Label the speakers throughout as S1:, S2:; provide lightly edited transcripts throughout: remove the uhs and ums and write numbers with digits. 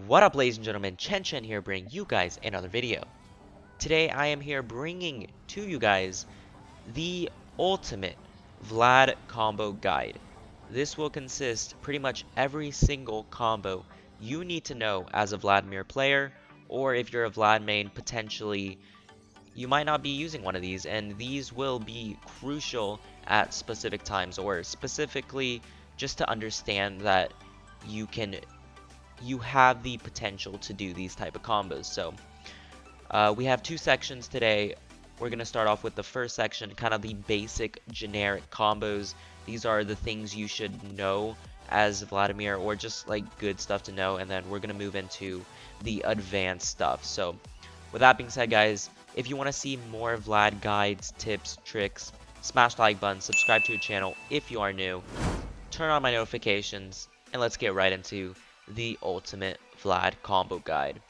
S1: What up, ladies and gentlemen, Chen Chen here bringing you guys another video. Today I am here bringing to you guys the ultimate Vlad combo guide. This will consist pretty much every single combo you need to know as a Vladimir player, or if you're a Vlad main, potentially you might not be using one of these, and these will be crucial at specific times, or specifically just to understand that you have the potential to do these type of combos. So we have two sections today. We're going to start off with the first section, kind of the basic generic combos. These are the things you should know as Vladimir, or just like good stuff to know, and then we're going to move into the advanced stuff. So with that being said, guys, if you want to see more Vlad guides, tips, tricks, smash the like button, subscribe to the channel if you are new, turn on my notifications, and let's get right into the ultimate Vlad combo guide.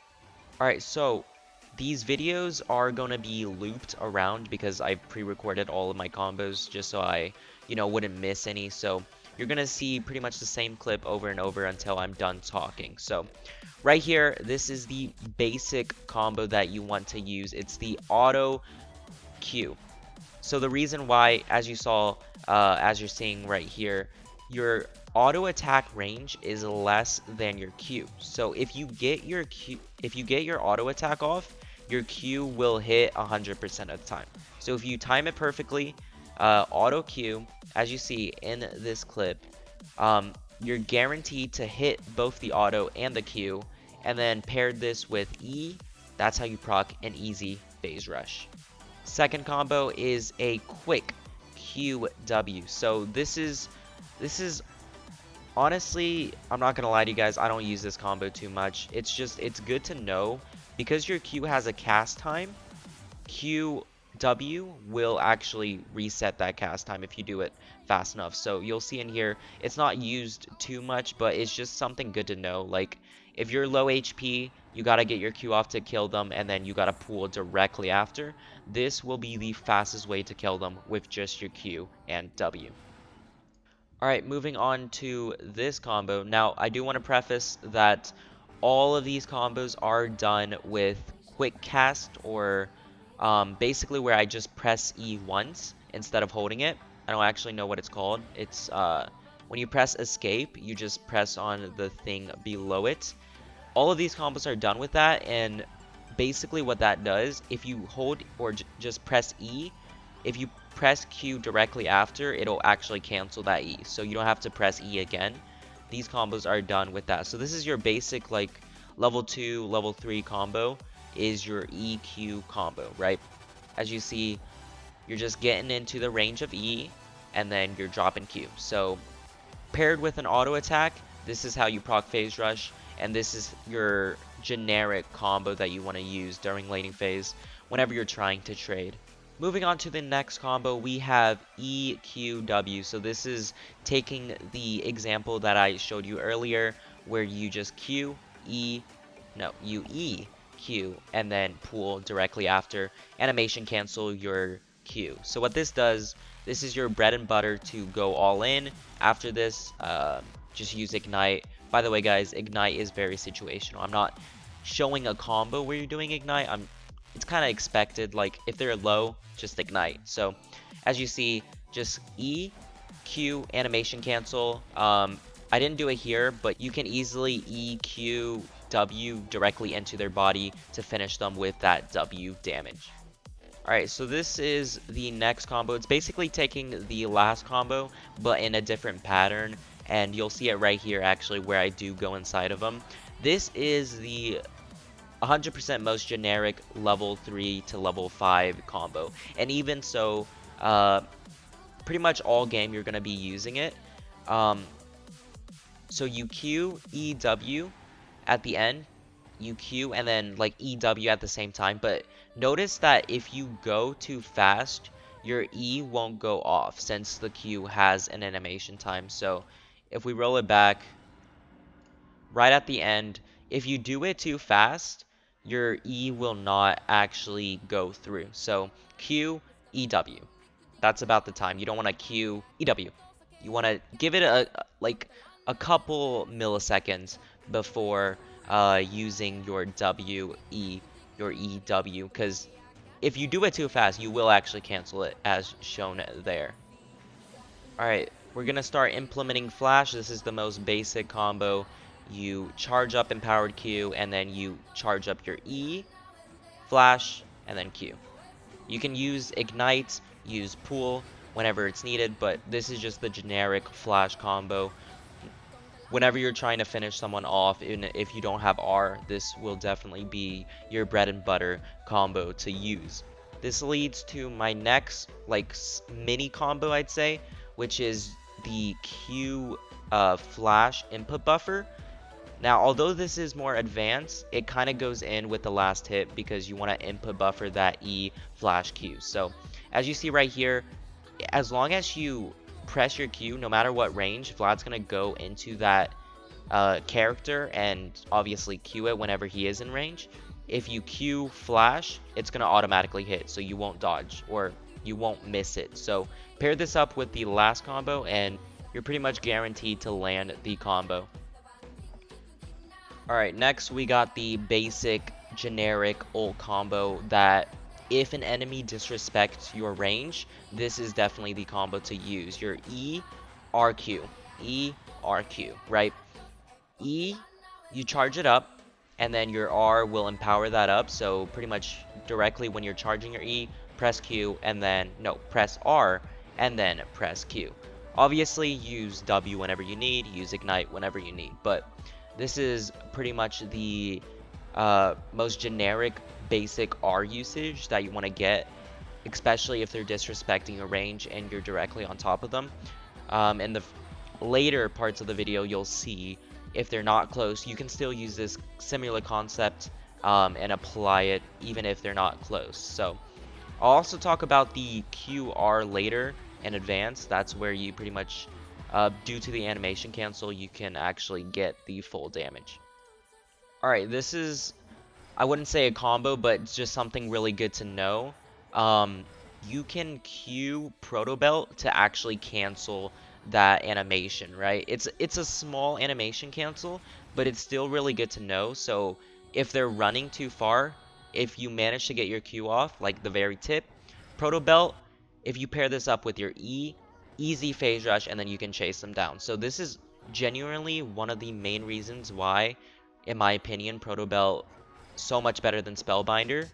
S1: Alright, so these videos are going to be looped around because I pre-recorded all of my combos just so I, wouldn't miss any. So you're going to see pretty much the same clip over and over until I'm done talking. So right here, this is the basic combo that you want to use. It's the auto Q. So the reason why, as you saw, as you're seeing right here, your auto attack range is less than your Q. So if you get your auto attack off, your Q will hit 100% of the time. So if you time it perfectly, auto Q, as you see in this clip, you're guaranteed to hit both the auto and the Q, and then paired this with E, that's how you proc an easy phase rush. Second combo is a quick QW. So this is honestly, I'm not gonna lie to you guys, I don't use this combo too much. It's good to know because your Q has a cast time. QW will actually reset that cast time if you do it fast enough. So you'll see in here, it's not used too much, but it's just something good to know. Like if you're low HP, you gotta get your Q off to kill them, and then you gotta pull directly after. This will be the fastest way to kill them with just your Q and W. Alright, moving on to this combo. Now, I do want to preface that all of these combos are done with quick cast, or basically where I just press E once instead of holding it. I don't actually know what it's called. It's when you press escape, you just press on the thing below it. All of these combos are done with that, and basically what that does, if you hold or just press E, if you press Q directly after, it'll actually cancel that E, so you don't have to press E again. These combos are done with that. So this is your basic like level 2, level 3 combo is your EQ combo, right? As you see, you're just getting into the range of E, and then you're dropping Q. So paired with an auto attack, this is how you proc phase rush, and this is your generic combo that you want to use during laning phase whenever you're trying to trade. Moving on to the next combo, we have EQW. So this is taking the example that I showed you earlier, where you just you E, Q, and then pull directly after, animation cancel your Q. So what this does, this is your bread and butter to go all in. After this, just use Ignite. By the way, guys, Ignite is very situational. I'm not showing a combo where you're doing Ignite. It's kind of expected, like if they're low, just Ignite. So as you see, just E, Q, animation cancel. I didn't do it here, but you can easily E, Q, W directly into their body to finish them with that W damage. Alright, so this is the next combo. It's basically taking the last combo, but in a different pattern, and you'll see it right here actually where I do go inside of them. This is the 100% most generic level 3 to level 5 combo, and even so, pretty much all game you're going to be using it. So you Q, E, W at the end, you Q, and then like EW at the same time, but notice that if you go too fast, your E won't go off since the Q has an animation time. So if we roll it back, right at the end, if you do it too fast, your E will not actually go through. So Q, EW. That's about the time. You don't want to Q, EW. You want to give it a couple milliseconds before using your WE, your EW, because if you do it too fast, you will actually cancel it as shown there. Alright, we're gonna start implementing Flash. This is the most basic combo. You charge up Empowered Q, and then you charge up your E, Flash, and then Q. You can use Ignite, use Pool whenever it's needed, but this is just the generic Flash combo. Whenever you're trying to finish someone off, if you don't have R, this will definitely be your bread and butter combo to use. This leads to my next mini combo, I'd say, which is the Q Flash input buffer. Now, although this is more advanced, it kind of goes in with the last hit because you want to input buffer that E Flash Q. So, as you see right here, as long as you press your Q, no matter what range, Vlad's going to go into that character and obviously Q it whenever he is in range. If you Q Flash, it's going to automatically hit, so you won't dodge or you won't miss it. So pair this up with the last combo and you're pretty much guaranteed to land the combo. Alright, next we got the basic generic ult combo that if an enemy disrespects your range, this is definitely the combo to use. Your E, RQ. E, RQ, right? E, you charge it up, and then your R will empower that up. So pretty much directly when you're charging your E, press Q, and then, no, press R, and then press Q. Obviously, use W whenever you need, use Ignite whenever you need, but this is pretty much the most generic basic R usage that you want to get, especially if they're disrespecting a range and you're directly on top of them. In the later parts of the video, you'll see if they're not close, you can still use this similar concept and apply it even if they're not close. So I'll also talk about the QR later in advance. That's where you pretty much, due to the animation cancel, you can actually get the full damage. Alright, this is, I wouldn't say a combo, but it's just something really good to know. You can Q Proto Belt to actually cancel that animation, right? It's a small animation cancel, but it's still really good to know. So if they're running too far, if you manage to get your Q off, like the very tip, Proto Belt, if you pair this up with your E, easy phase rush, and then you can chase them down. So this is genuinely one of the main reasons why, in my opinion, Proto Belt so much better than Spellbinder.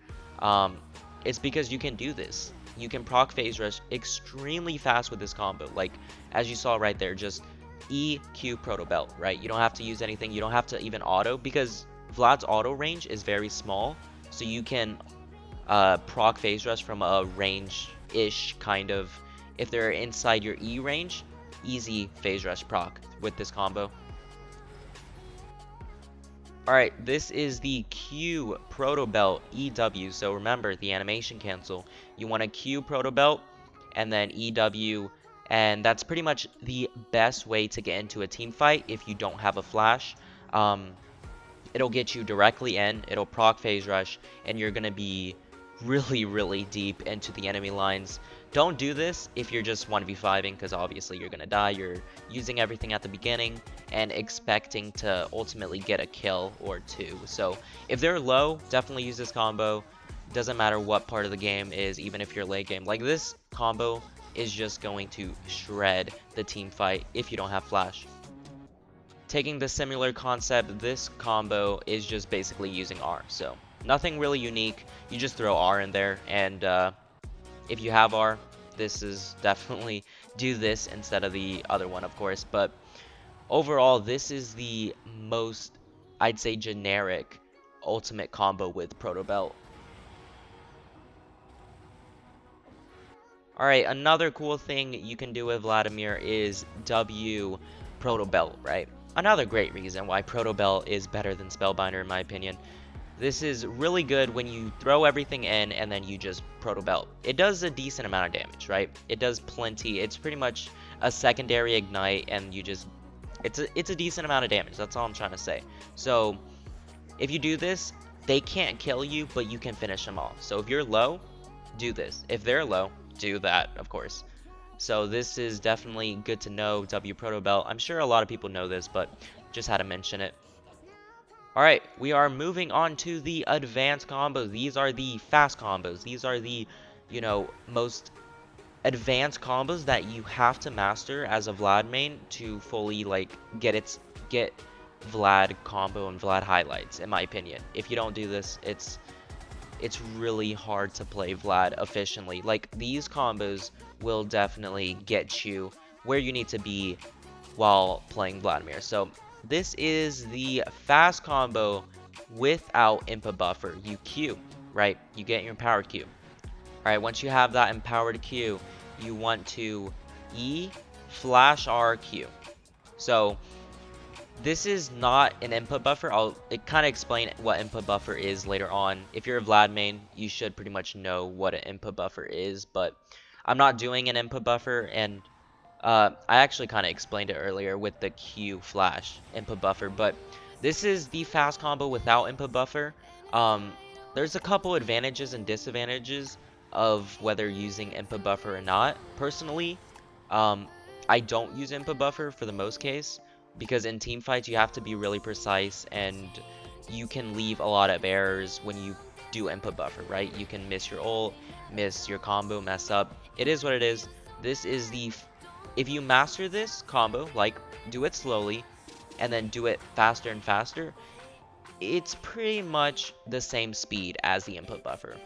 S1: It's because you can do this. You can proc phase rush extremely fast with this combo. Like, as you saw right there, just E, Q, Proto Belt, right? You don't have to use anything. You don't have to even auto, because Vlad's auto range is very small. So you can proc phase rush from a range-ish kind of. If they're inside your E range, easy phase rush proc with this combo. Alright, this is the Q Proto Belt EW. So remember, the animation cancel. You want to Q Proto Belt and then EW, and that's pretty much the best way to get into a team fight if you don't have a flash. It'll get you directly in, it'll proc phase rush, and you're going to be really deep into the enemy lines. Don't do this if you're just 1v5ing, because obviously you're going to die. You're using everything at the beginning and expecting to ultimately get a kill or two. So if they're low, definitely use this combo. Doesn't matter what part of the game is, even if you're late game. Like, this combo is just going to shred the team fight if you don't have flash. Taking the similar concept, this combo is just basically using R. So nothing really unique. You just throw R in there, and if you have R, this is definitely do this instead of the other one, of course. But overall, this is the most, I'd say, generic ultimate combo with Proto Belt. Alright, another cool thing you can do with Vladimir is W Proto Belt, right? Another great reason why Proto Belt is better than Spellbinder, in my opinion. This is really good when you throw everything in and then you just Proto Belt. It does a decent amount of damage, right? It does plenty. It's pretty much a secondary ignite, and you just, it's a decent amount of damage. That's all I'm trying to say. So if you do this, they can't kill you, but you can finish them off. So if you're low, do this. If they're low, do that, of course. So this is definitely good to know, W Proto Belt. I'm sure a lot of people know this, but just had to mention it. Alright, we are moving on to the advanced combos. These are the fast combos. These are the, most advanced combos that you have to master as a Vlad main to fully, like, get Vlad combo and Vlad highlights, in my opinion. If you don't do this, it's really hard to play Vlad efficiently. Like, these combos will definitely get you where you need to be while playing Vladimir. So this is the fast combo without Impa Buffer. You Q, right? You get your empowered Q. Alright, once you have that empowered Q, you want to E flash R Q. So this is not an input buffer. I'll kind of explain what input buffer is later on. If you're a Vlad main, you should pretty much know what an input buffer is, but I'm not doing an input buffer, and I actually kind of explained it earlier with the Q flash input buffer, but this is the fast combo without input buffer. Um, there's a couple advantages and disadvantages of whether using input buffer or not. Personally, I don't use input buffer for the most case because in team fights you have to be really precise and you can leave a lot of errors when you do input buffer, right? You can miss your ult, miss your combo, mess up. It is what it is. This is the if you master this combo, like do it slowly and then do it faster and faster, it's pretty much the same speed as the input buffer.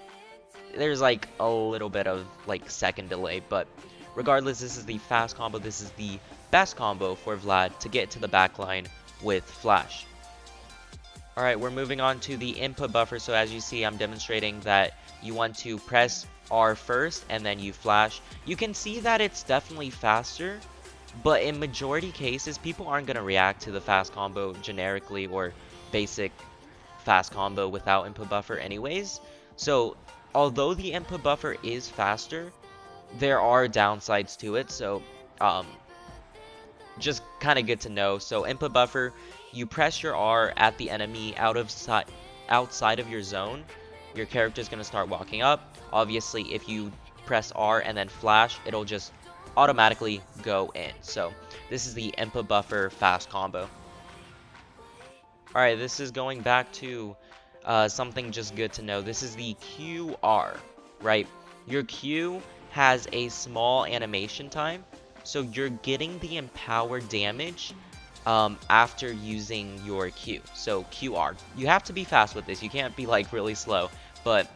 S1: There's like a little bit of like second delay, but regardless, this is the fast combo. This is the best combo for Vlad to get to the backline with flash. Alright, we're moving on to the input buffer. So as you see, I'm demonstrating that you want to press R first and then you flash. You can see that it's definitely faster, but in majority cases, people aren't going to react to the fast combo generically or basic fast combo without input buffer anyways. So although the input buffer is faster, there are downsides to it. So just kind of good to know. So input buffer, you press your R at the enemy outside of your zone, your character is going to start walking up. Obviously, if you press R and then flash, it'll just automatically go in. So this is the input buffer fast combo. Alright, this is going back to something just good to know. This is the QR, right? Your Q has a small animation time, so you're getting the empowered damage after using your Q. So QR. You have to be fast with this. You can't be like really slow, but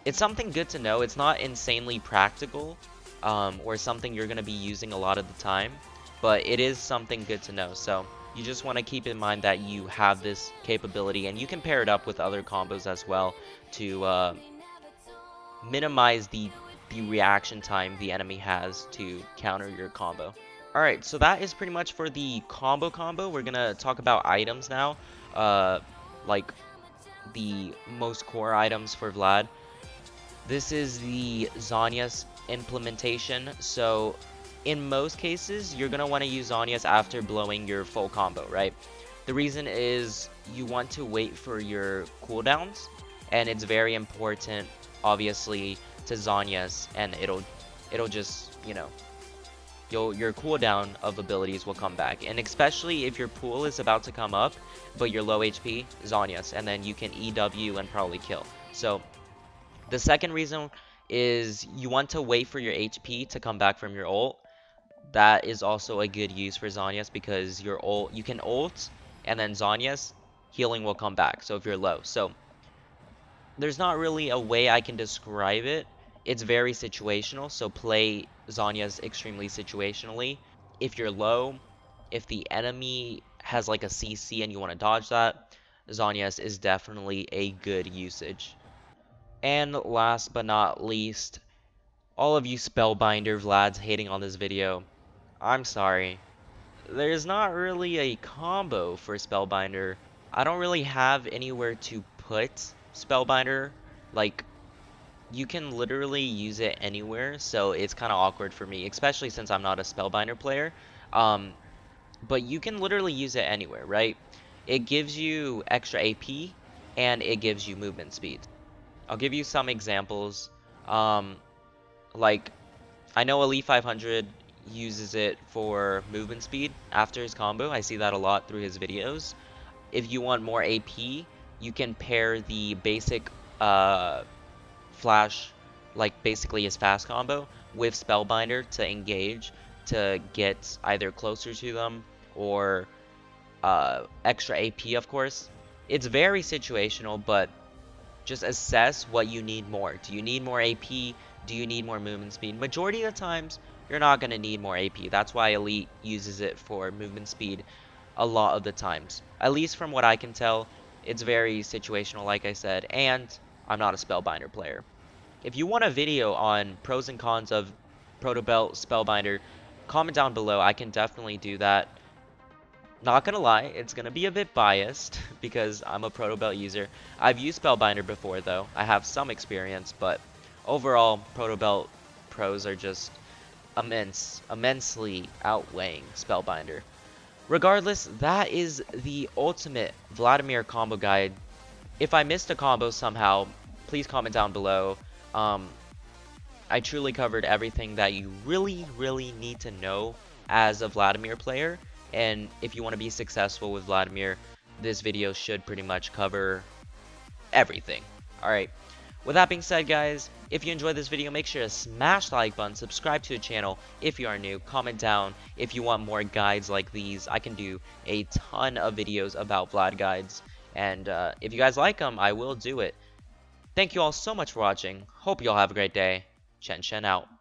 S1: it's something good to know. It's not insanely practical or something you're going to be using a lot of the time, but it is something good to know. So you just want to keep in mind that you have this capability, and you can pair it up with other combos as well to minimize the reaction time the enemy has to counter your combo. Alright, so that is pretty much for the combo. We're gonna talk about items now, like the most core items for Vlad. This is the Zhonya's implementation. So in most cases, you're gonna want to use Zhonya's after blowing your full combo, right? The reason is you want to wait for your cooldowns, and it's very important, obviously, to Zhonya's, and it'll just, your cooldown of abilities will come back. And especially if your pool is about to come up, but you're low HP, Zhonya's, and then you can EW and probably kill. So the second reason is you want to wait for your HP to come back from your ult. That is also a good use for Zhonya's because your ult, you can ult, and then Zhonya's healing will come back. So if you're low, so there's not really a way I can describe it. It's very situational, so play Zhonya's extremely situationally. If you're low, if the enemy has like a CC and you want to dodge that, Zhonya's is definitely a good usage. And last but not least, all of you Spellbinder Vlads hating on this video, I'm sorry. There's not really a combo for Spellbinder. I don't really have anywhere to put Spellbinder. Like, you can literally use it anywhere, so it's kind of awkward for me, especially since I'm not a Spellbinder player. But you can literally use it anywhere, right? It gives you extra AP, and it gives you movement speed. I'll give you some examples. Like, I know Elite 500 uses it for movement speed after his combo. I see that a lot through his videos. if you want more AP, you can pair the basic flash, like basically his fast combo, with Spellbinder to engage to get either closer to them or extra AP, of course. It's very situational, but just assess what you need more. Do you need more AP? Do you need more movement speed? Majority of the times, you're not going to need more AP. That's why Elite uses it for movement speed a lot of the times. At least from what I can tell, it's very situational, like I said, and I'm not a Spellbinder player. If you want a video on pros and cons of Protobelt Spellbinder, comment down below. I can definitely do that. Not gonna lie, it's gonna be a bit biased because I'm a Protobelt user. I've used Spellbinder before though. I have some experience, but overall, Protobelt pros are just immensely outweighing Spellbinder. Regardless, that is the ultimate Vladimir combo guide. If I missed a combo somehow, please comment down below. I truly covered everything that you really need to know as a Vladimir player. And if you want to be successful with Vladimir, this video should pretty much cover everything. Alright, with that being said, guys, if you enjoyed this video, make sure to smash the like button, subscribe to the channel if you are new, comment down if you want more guides like these. I can do a ton of videos about Vlad guides, and if you guys like them, I will do it. Thank you all so much for watching. Hope you all have a great day. Chen Chen out.